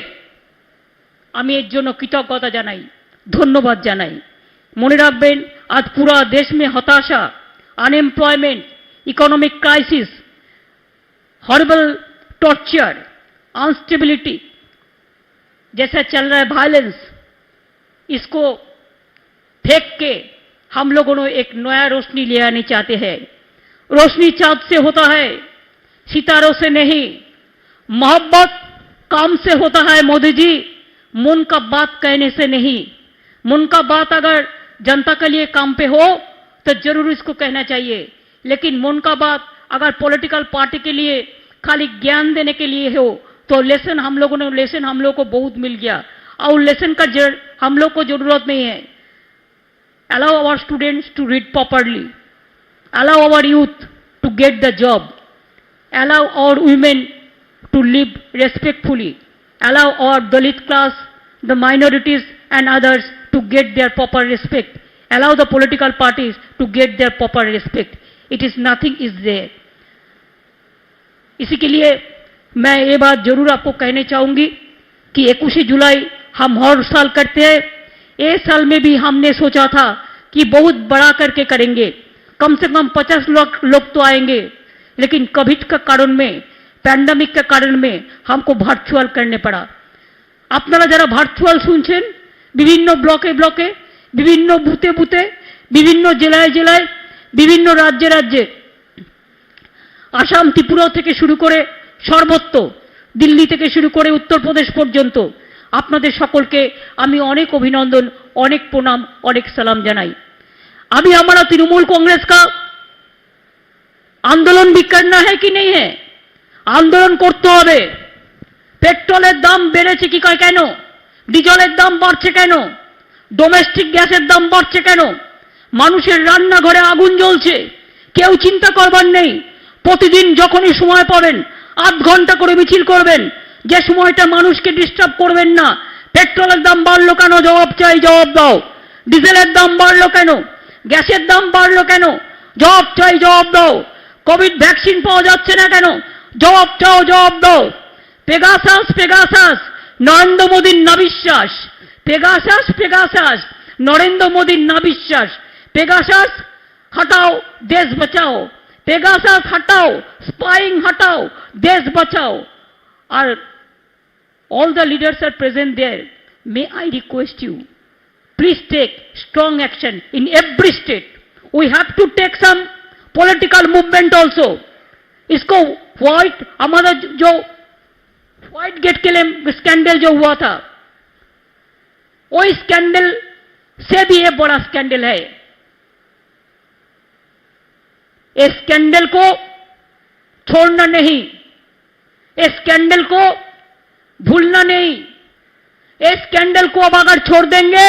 আমি এর জন্য কৃতজ্ঞতা জানাই, ধন্যবাদ জানাই। মনে রাখবেন আজ পুরা দেশ में হতাশা, unemployment, economic crisis, horrible torture, unstability जैसा चल रहा है, वायलेंस, इसको के हम लोगों ने एक नया रोशनी ले आने चाहते हैं। रोशनी चाँद से होता है, सितारों से नहीं। मोहब्बत काम से होता है मोदी जी, मन का बात कहने से नहीं। मन का बात अगर जनता के लिए काम पे हो तो जरूर इसको कहना चाहिए, लेकिन मन का बात अगर पॉलिटिकल पार्टी के लिए खाली ज्ञान देने के लिए हो तो लेसन हम लोगों को बहुत मिल गया और लेसन का हम लोग को जरूरत नहीं है। Allow our students to read properly, allow our youth to get the job, allow our women to live respectfully, allow our Dalit class, the minorities and others to get their proper respect, allow the political parties to get their proper respect. It is nothing is there. इसी के लिए मैं ये बात जरूर आपको कहने चाहूंगी कि 21 जुलाई हम हर साल करते हैं। इस साल में भी हमने सोचा था कि बहुत बड़ा करके करेंगे, कम से कम 50 लोग तो आएंगे, लेकिन कोविड का कारण में, पैंडेमिक के कारण में हमको भार्चुअल करने पड़ा। আপনারা যারা ভার্চুয়াল শুনছেন, বিভিন্ন ব্লকে ব্লকে, বিভিন্ন বুথে বুথে, বিভিন্ন জেলায় জেলায়, বিভিন্ন রাজ্যে রাজ্যে, আসাম ত্রিপুরা থেকে শুরু করে সর্বত্র, দিল্লি থেকে শুরু করে উত্তরপ্রদেশ পর্যন্ত আপনাদের সকলকে আমি অনেক অভিনন্দন, অনেক প্রণাম, অনেক সালাম জানাই। अभी हमारा तृणमूल कांग्रेस का आंदोलन भी करना है कि नहीं है? आंदोलन करते হবে। পেট্রোলের দাম বেড়েছে কি কেন? ডিজেলের দাম বাড়ছে কেন? ডোমেস্টিক গ্যাসের দাম বাড়ছে কেন? মানুষের রান্নাঘরে আগুন জ্বলছে, কেউ চিন্তা করবার নেই। প্রতিদিন যখনই সময় পাবেন 8 ঘন্টা করে মিছিল করবেন, যে সময়টা মানুষকে ডিস্টার্ব করবেন না। পেট্রোলের দাম বাড়লো কেন? জবাব চাই, জবাব দাও। ডিজেলের দাম বাড়লো কেন? গ্যাসের দাম বাড়লো কেন? জবাব চাই, জবাব দাও। কোভিড ভ্যাকসিন পাওয়া যাচ্ছে না কেন? জবাব চাও, জবাব দাও। পেগাসাস পেগাসাস নরেন্দ্র মোদীর নাবিশ্বাস, পেগাসাস পেগাসাস নরেন্দ্র মোদীর নাবিশ্বাস। পেগাসাস हटाओ देश बचाओ, पेगासास हटाओ, स्पाइंग हटाओ, देश बचाओ। और all the leaders are present there. May I request you, please take strong action in every state. We have to take some political movement also. इसको व्हाइट, हमारा जो व्हाइट गेट के लिए स्कैंडल जो हुआ था, वो स्कैंडल से भी ये बड़ा स्कैंडल है। इस स्कैंडल को छोड़ना नहीं, इस स्कैंडल को भूलना नहीं। इस स्कैंडल को अब अगर छोड़ देंगे,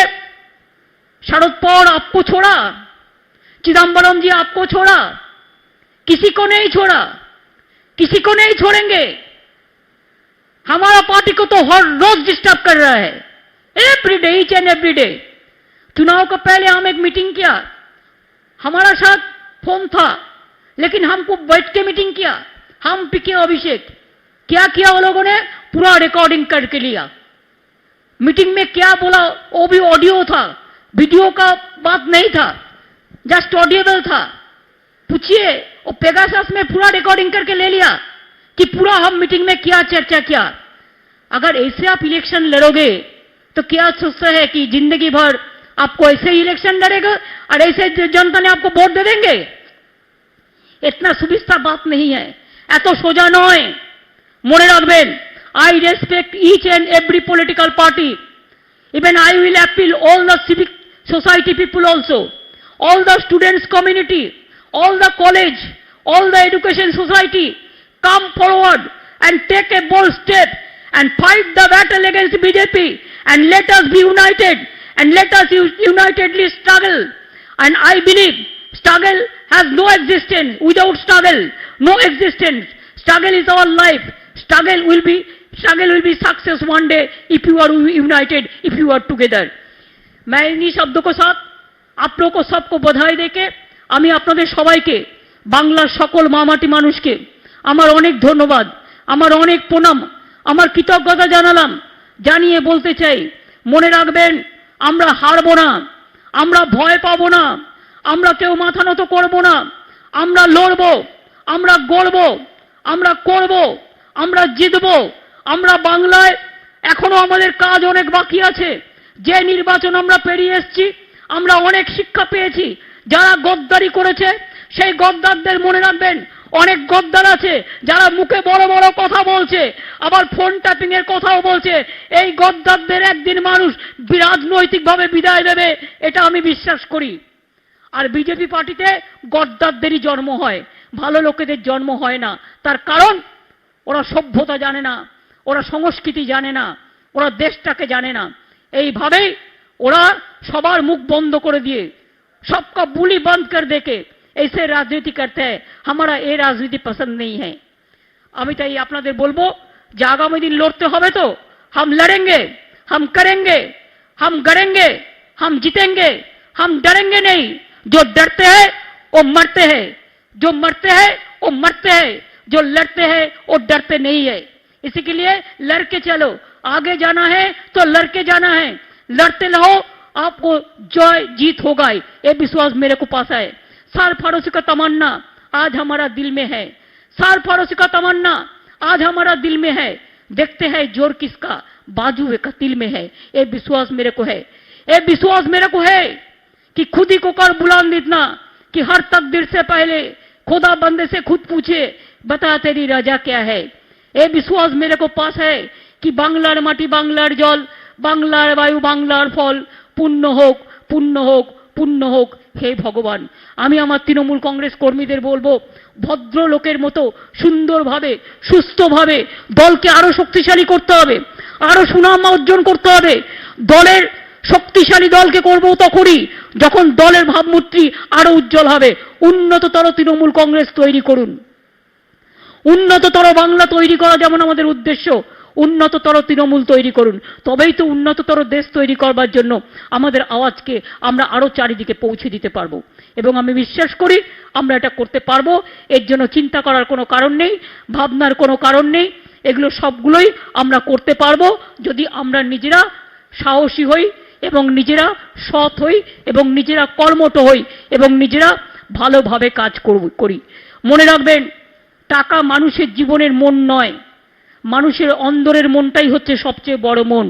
शरद पवार आपको छोड़ा, चिदम्बरम जी आपको छोड़ा, किसी को नहीं छोड़ा, किसी को नहीं छोड़ेंगे। हमारा पार्टी को तो हर रोज डिस्टर्ब कर रहा है, every day, each and every day. चुनाव का पहले हम एक मीटिंग किया, हमारा साथ फोन था, लेकिन हमको बैठ के मीटिंग किया। हम पीके अभिषेक क्या किया, वो लोगों ने पूरा रिकॉर्डिंग करके लिया। मीटिंग में क्या बोला वो भी ऑडियो था, वीडियो का बात नहीं था, जस्ट ऑडियोबल था। पूछिए, वो पेगासस में पूरा रिकॉर्डिंग करके ले लिया कि पूरा हम मीटिंग में क्या चर्चा किया। अगर ऐसे आप इलेक्शन लड़ोगे तो क्या सोचता है कि जिंदगी भर आपको ऐसे ही इलेक्शन लड़ेगा और ऐसे जनता ने आपको वोट दे देंगे? इतना सुविस्ता बात नहीं है, एतो सोजा नय। मने राखबेन, I respect each and every political party. Even I will appeal all the civic society people also, all the students community, all the college, all the education society, come forward and take a bold step and fight the battle against BJP, and let us be united, and let us unitedly struggle. And I believe struggle has no existence without struggle, no existence. Struggle is our life. Struggle will be success one day if you are united, if you are together. मैं इन्हीं शब्दों के साथ आप लोगों को सबको बधाई देके আমি আপনাদের সবাইকে, বাংলার সকল মামাটি মানুষকে আমার অনেক ধন্যবাদ, আমার অনেক প্রণাম, আমার কৃতজ্ঞতা জানালাম। জানিয়ে বলতে চাই, মনে রাখবেন, আমরা হারবো না, আমরা ভয় পাবো না, আমরা কেউ মাথা নত করবো না। আমরা লড়বো, আমরা গড়বো, আমরা করবো, আমরা জিতবো। আমরা বাংলায় এখনো আমাদের কাজ অনেক বাকি আছে। যে নির্বাচন আমরা পেরিয়ে এসেছি, আমরা অনেক শিক্ষা পেয়েছি। যারা গদ্দারি করেছে সেই গদ্দারদের মনে রাখবেন, অনেক গদ্দার আছে যারা মুখে বড় বড় কথা বলছে, আবার ফোন ট্যাপিং এর কথাও বলছে। এই গদ্দারদের একদিন মানুষ রাজনৈতিকভাবে বিদায় দেবে, এটা আমি বিশ্বাস করি। আর বিজেপি পার্টিতে গদ্দারদেরই জন্ম হয়, ভালো লোকেদের জন্ম হয় না। তার কারণ ওরা সভ্যতা জানে না, ওরা সংস্কৃতি জানে না, ওরা দেশটাকে জানে না। এইভাবেই ওরা সবার মুখ বন্ধ করে দিয়ে, सबका बुली बंद कर देके ऐसे राजनीति करते हैं। हमारा ये राजनीति पसंद नहीं है। আমি তাই আপনাদের বলবো যে আগামী দিন লড়তে হবে তো हम लड़ेंगे, हम करेंगे, हम गड़ेंगे, हम जीतेंगे, हम डरेंगे नहीं। जो डरते हैं वो मरते हैं, जो मरते हैं वो मरते हैं, जो लड़ते हैं वो डरते नहीं है। इसी के लिए लड़के चलो, आगे जाना है तो लड़के जाना है, लड़ते रहो, आपको जय जीत होगा, ये विश्वास मेरे को पास है। सरफरोशी का तमन्ना आज हमारा दिल में है, सरफरोशी का तमन्ना आज हमारा दिल में है। देखते हैं जोर किसका, बाजू का तिल में है, ये विश्वास मेरे को है। ये विश्वास मेरे को है कि खुद ही को कर बुलंद इतना कि हर तकदीर से पहले खुदा बंदे से खुद पूछे बता तेरी रजा क्या है। ये विश्वास मेरे को पास है कि बांग्लार माटी, बांग्लार जल, बांग्लार वायु, बांग्लार फल पुण्य হোক, পুণ্য হোক, পুণ্য হোক। হে ভগবান, আমি আমার তৃণমূল কংগ্রেস কর্মীদের বলবো, ভদ্র লোকের মতো সুন্দরভাবে সুস্থভাবে দলকে আরো শক্তিশালী করতে হবে, আরো সুনাম অর্জন করতে হবে। দলের শক্তিশালী দলকে করবো তখনই যখন দলের ভাবমূর্তি আরো উজ্জ্বল হবে। উন্নততর তৃণমূল কংগ্রেস তৈরি করুন, উন্নততর বাংলা তৈরি করা যেমন আমাদের উদ্দেশ্য, উন্নততর তৃণমূল তৈরি করুন। তবেই তো উন্নততর দেশ তৈরি করবার জন্য আমাদের আওয়াজকে আমরা আরো চারিদিকে পৌঁছে দিতে পারবো। এবং আমি বিশ্বাস করি আমরা এটা করতে পারবো। এর জন্য চিন্তা করার কোনো কারণ নেই, ভাবনার কোনো কারণ নেই। এগুলো সবগুলোই আমরা করতে পারবো যদি আমরা নিজেরা সাহসী হই এবং নিজেরা সৎ হই এবং নিজেরা কর্মঠ হই এবং নিজেরা ভালোভাবে কাজ করি। মনে রাখবেন, টাকা মানুষের জীবনের মন নয়, মানুষের অন্তরের মনটাই হচ্ছে সবচেয়ে বড় মন।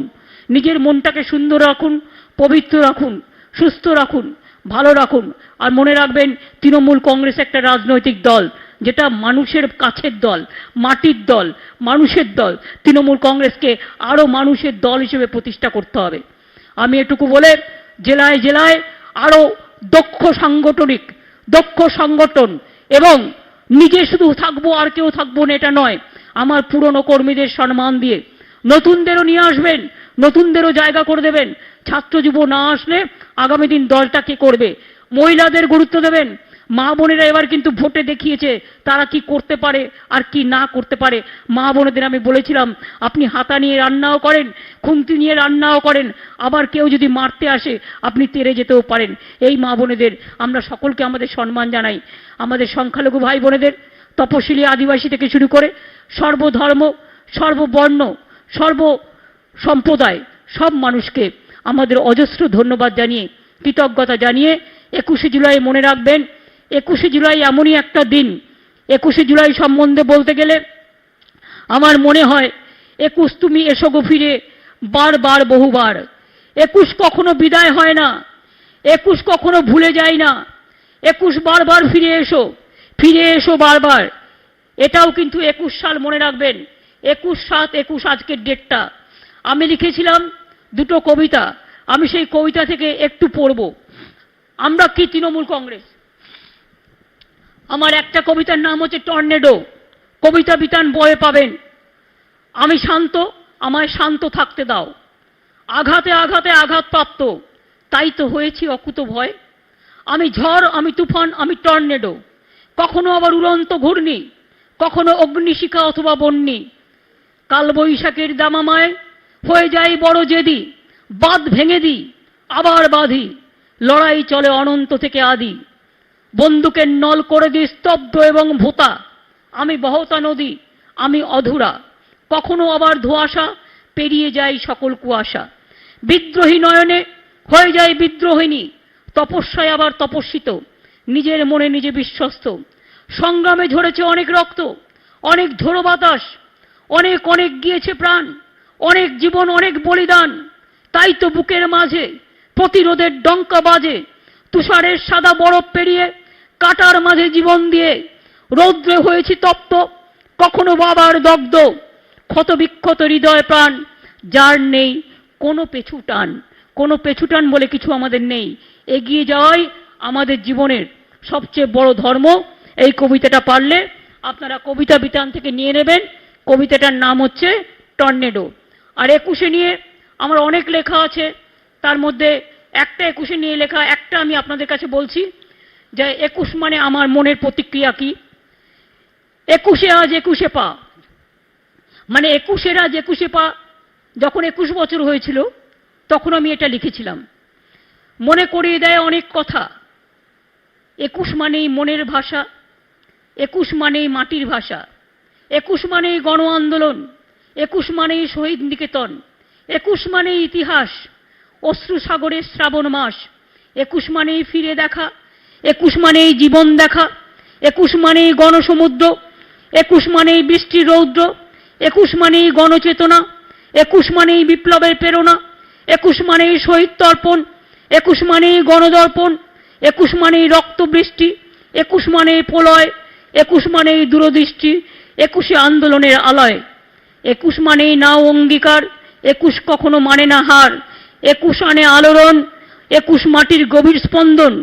নিজের মনটাকে সুন্দর রাখুন, পবিত্র রাখুন, সুস্থ রাখুন, ভালো রাখুন। আর মনে রাখবেন, তৃণমূল কংগ্রেস একটা রাজনৈতিক দল যেটা মানুষের কাছের দল, মাটির দল, মানুষের দল। তৃণমূল কংগ্রেসকে আরো মানুষের দল হিসেবে প্রতিষ্ঠা করতে হবে। আমি এটুকু বলে জেলায় জেলায় আরো দক্ষ সংগঠন এবং নিজে শুধু থাকবো আর কেউ থাকবো না এটা নয়, আমার পুরনো কর্মীদের সম্মান দিয়ে নতুনদেরও নিয়ে আসবেন, নতুনদেরও জায়গা করে দেবেন। ছাত্র যুব না আসলে আগামী দিন দলটা কে করবে? মহিলাদের গুরুত্ব দেবেন। মা বোনেরা এবার কিন্তু ভোটে দেখিয়েছে তারা কি করতে পারে আর কি না করতে পারে। মা বোনেদের আমি বলেছিলাম, আপনি হাতা নিয়ে রান্নাও করেন, খুন্তি নিয়ে রান্নাও করেন, আবার কেউ যদি মারতে আসে আপনি তেড়ে যেতেও পারেন। এই মা বোনেদের আমরা সকলকে আমাদের সম্মান জানাই। আমাদের সংখ্যালঘু ভাই বোনেদের, তপশিলি আদিবাসী থেকে শুরু করে সর্বধর্ম, সর্ববর্ণ, সর্ব সম্প্রদায় সব মানুষকে আমাদের অজস্র ধন্যবাদ জানিয়ে, কৃতজ্ঞতা জানিয়ে 21শে জুলাই মনে রাখবেন, 21শে জুলাই এমনই একটা দিন। 21শে জুলাই সম্বন্ধে বলতে গেলে আমার মনে হয় 21 তুমি এসো গো ফিরে বারবার বহুবার। 21 কখনো বিদায় হয় না, 21 কখনো ভুলে যায় না। 21 বারবার ফিরে এসো বারবার। এটাও কিন্তু 21 সাল মনে রাখবেন। 21/7/21 আজকের ডেটটা। আমি লিখেছিলাম দুটো কবিতা, আমি সেই কবিতা থেকে একটু পড়ব। আমরা কি তৃণমূল কংগ্রেস। আমার একটা কবিতার নাম হচ্ছে টর্নেডো। কবিতা বিতান বয়ে পাবেন। আমি শান্ত, আমায় শান্ত থাকতে দাও। আঘাতে আঘাতে আঘাতপ্রাপ্ত, তাই তো হয়েছি অকুত ভয়। আমি ঝড়, আমি তুফান, আমি টর্নেডো। কখনো আবার উড়ন্ত ঘূর্ণি, কখনো অগ্নিশিখা অথবা বন্যি। কালবৈশাখের দামামায় হয়ে যাই বড় জেদি, বাঁধ ভেঙে দিই আবার বাঁধি। লড়াই চলে অনন্ত থেকে আদি। বন্দুকের নল করে দিই স্তব্ধ এবং ভোতা। আমি বহতা নদী, আমি অধুরা। কখনো আবার ধোঁয়াশা, পেরিয়ে যায় সকল কুয়াশা। বিদ্রোহী নয়নে হয়ে যায় বিদ্রোহিণী, তপস্যায় আবার তপস্বিত, নিজের মনে নিজে বিশ্বস্ত। সংগ্রামে ঝরেছে অনেক রক্ত, অনেক ঝোড়ো বাতাস, অনেক অনেক গিয়েছে প্রাণ, অনেক জীবন, অনেক বলিদান। তাই তো বুকের মাঝে প্রতিরোধের ডঙ্কা বাজে, তুষারের সাদা বরফ পেরিয়ে কাটার মাঝে জীবন দিয়ে রৌদ্রে হয়েছি তপ্ত, কখনো বাবার দগ্ধ, ক্ষতবিক্ষত হৃদয় প্রাণ, যার নেই কোনো পেছুটান। কোনো পেছুটান বলে কিছু আমাদের নেই, এগিয়ে যাওয়াই আমাদের জীবনের সবচেয়ে বড় ধর্ম। এই কবিতাটা পারলে আপনারা কবিতা বিতান থেকে নিয়ে নেবেন। কবিতাটার নাম হচ্ছে টর্নেডো। আর 21-এ নিয়ে আমার অনেক লেখা আছে, তার মধ্যে একটা 21-এ নিয়ে লেখা, একটা আমি আপনাদের কাছে বলছি যে 21 মানে আমার মনের প্রতিক্রিয়া কি। 21-এ আজ 21-এ পা, মানে 21-এর আজ 21-এ পা। যখন 21 বছর হয়েছিল তখন আমি এটা লিখেছিলাম। মনে করিয়ে দেয় অনেক কথা। 21 মানেই মনের ভাষা, 21 মানেই মাটির ভাষা, 21 মানেই গণ আন্দোলন, 21 মানেই শহীদ নিকেতন, 21 মানেই ইতিহাস, অশ্রু সাগরের শ্রাবণ মাস, 21 মানেই ফিরে দেখা, 21 মানেই জীবন দেখা, 21 মানেই গণসমুদ্র, 21 মানেই বৃষ্টির রৌদ্র, 21 মানেই গণচেতনা, 21 মানেই বিপ্লবের প্রেরণা, 21 মানেই শহীদ তর্পণ, 21 মানেই গণদর্পণ, 21 মানেই রক্তবৃষ্টি, 21 মানেই প্রলয়, 21 মানেই দূরদৃষ্টি, 21-এ আন্দোলনের আলয়, 21 মানেই নাও অঙ্গীকার, 21 কখনো মানে না হার, 21 আনে আলোড়ন, 21 মাটির গভীর স্পন্দন,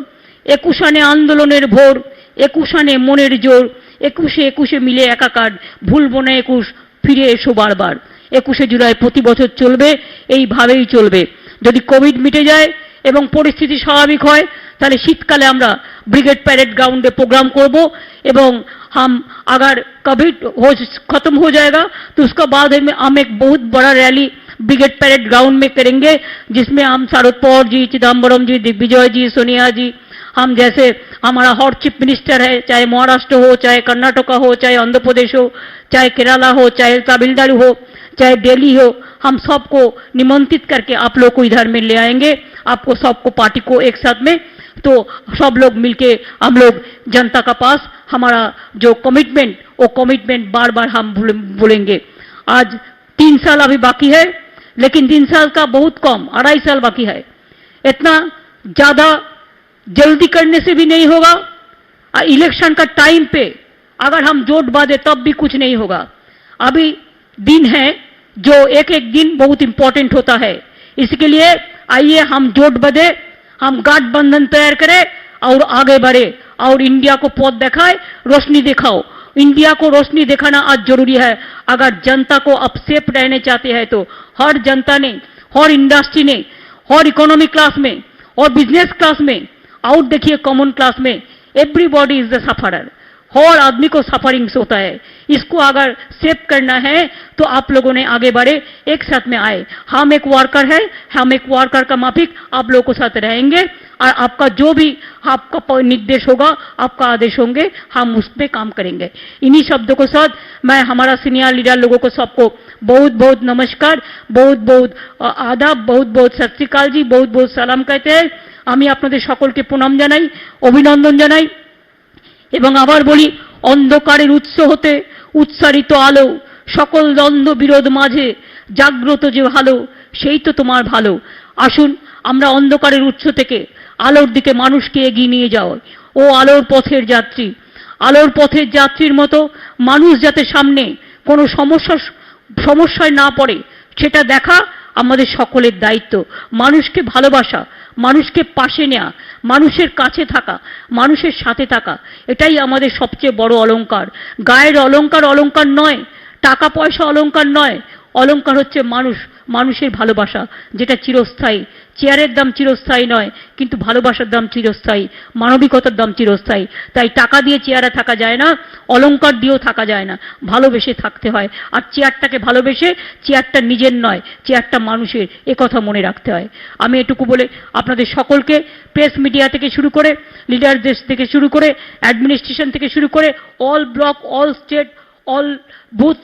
21 আনে আন্দোলনের ভোর, 21 আনে মনের জোর, 21-এ মিলে একাকার, ভুলবো না 21, ফিরে এসো বারবার। 21শে জুলাই প্রতি বছর চলবে, এইভাবেই চলবে। যদি কোভিড মিটে যায় এবং পরিস্থিতি স্বাভাবিক হয় তাহলে শীতকালে আমরা ব্রিগेड पैरेड ग्राउंडে प्रोग्राम করব এবং हम अगर कोविड खत्म हो जाएगा तो उसका बाद में हम एक बहुत बड़ा रैली ब्रिगेड पैरेड ग्राउंड में करेंगे, जिसमें हम शरद पवार जी, चिदम्बरम जी, दिग्विजय जी, सोनिया जी, हम जैसे हमारा हॉट चीफ मिनिस्टर है, चाहे महाराष्ट्र हो, चाहे कर्नाटका हो, चाहे आंध्र प्रदेश हो, चाहे केरला हो, चाहे तमिलनाडु हो, चाहे दिल्ली हो, हम सबको निमंत्रित करके आप लोग को इधर में ले आएंगे, आपको सबको पार्टी को एक साथ में। तो सब लोग मिलके हम लोग जनता का पास हमारा जो कमिटमेंट, वो कमिटमेंट बार बार हम बोलेंगे। आज 3 साल अभी बाकी है, लेकिन 3 साल का बहुत कम, 2.5 साल बाकी है। इतना ज्यादा जल्दी करने से भी नहीं होगा। इलेक्शन का टाइम पे अगर हम जोट बांधे तब भी कुछ नहीं होगा। अभी दिन है जो एक एक दिन बहुत इंपॉर्टेंट होता है। इसके लिए आइए हम जोट बांधे, हम गठबंधन तैयार करें और आगे बढ़े और इंडिया को पथ दिखाए, रोशनी दिखाओ। इंडिया को रोशनी दिखाना आज जरूरी है। अगर जनता को अब सेफ रहने चाहते हैं तो हर जनता ने, हर इंडस्ट्री ने, हर इकोनॉमिक क्लास में और बिजनेस क्लास में, आउट देखिए कॉमन क्लास में, एवरीबॉडी इज द सफरर। हर आदमी को सफरिंग्स होता है। इसको अगर सेव करना है तो आप लोगों ने आगे बढ़े, एक साथ में आए। हम एक वर्कर है, हम एक वर्कर का माफिक आप लोगों के साथ रहेंगे और आपका जो भी आपका निर्देश होगा, आपका आदेश होंगे, हम उस पर काम करेंगे। इन्हीं शब्दों के साथ मैं हमारा सीनियर लीडर लोगों को सबको बहुत बहुत नमस्कार, बहुत बहुत आदाब, बहुत बहुत सत श्री अकाल जी, बहुत बहुत सलाम कहते हैं। আমি আপনাদের সকলকে প্রণাম জানাই, অভিনন্দন জানাই এবং আবার বলি, অন্ধকারের উৎস হতে উৎসারিত আলো, সকল দ্বন্দ্ব বিরোধ মাঝে জাগ্রত যে ভালো, সেই তো তোমার ভালো। আসুন আমরা অন্ধকারের উৎস থেকে আলোর দিকে মানুষকে এগিয়ে নিয়ে যাও। ও আলোর পথের যাত্রী, আলোর পথের যাত্রীর মতো মানুষ যাতে সামনে কোনো সমস্যায় না পড়ে সেটা দেখা আমাদের সকলের দায়িত্ব। মানুষকে ভালোবাসা, মানুষকে পাশে নেওয়া, মানুষের কাছে থাকা, মানুষের সাথে থাকা, এটাই আমাদের সবচেয়ে বড় অলংকার। গায়ের অলংকার অলংকার নয়, টাকা পয়সা অলংকার নয়, অলংকার হচ্ছে মানুষ, মানুষের ভালোবাসা, যেটা চিরস্থায়ী। চেয়ারের দাম চিরস্থায়ী নয়, কিন্তু ভালোবাসার দাম চিরস্থায়ী, মানবিকতার দাম চিরস্থায়ী। তাই টাকা দিয়ে চেয়ারে থাকা যায় না, অলংকার দিয়েও থাকা যায় না, ভালোবেসে থাকতে হয়। আর চেয়ারটাকে ভালোবেসে, চেয়ারটা নিজের নয়, চেয়ারটা মানুষের, একথা মনে রাখতে হয়। আমি এটুকু বলে আপনাদের সকলকে, প্রেস মিডিয়া থেকে শুরু করে, লিডারদের থেকে শুরু করে, অ্যাডমিনিস্ট্রেশন থেকে শুরু করে, all block, all state, all booth,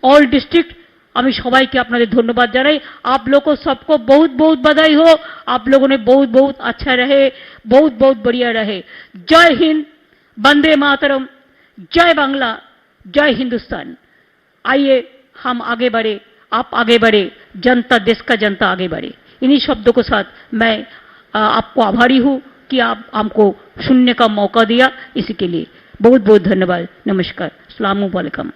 all district, আমি সবাইকে আপনাদের ধন্যবাদ জানাই। आप लोगों को सबको बहुत बहुत बधाई हो। आप लोगों ने बहुत बहुत अच्छा रहे, बहुत बहुत बढ़िया रहे। जय हिंद, वंदे मातरम, जय बांग्ला, जय हिंदुस्तान। आइए हम आगे बढ़े, आप आगे बढ़े, जनता, देश का जनता आगे बढ़े। इन्हीं शब्दों के साथ मैं आपको आभारी हूँ कि आप हमको सुनने का मौका दिया, इसी के लिए बहुत बहुत धन्यवाद। नमस्कार, अस्सलाम वालेकुम।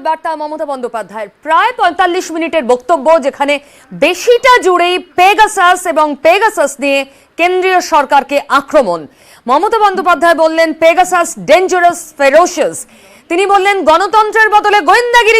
বার্তা মমতা বন্দ্যোপাধ্যায়ের প্রায় ৪৫ মিনিটের বক্তব্য, যেখানে বেশিটা জুড়েই পেগাসাস এবং পেগাসাস নিয়ে কেন্দ্রীয় সরকারকে আক্রমণ। মমতা বন্দ্যোপাধ্যায় বললেন পেগাসাস ডেঞ্জারাস, ফেরোশিয়াস। তিনি বললেন গণতন্ত্রের বদলে গোয়েন্দাগিরি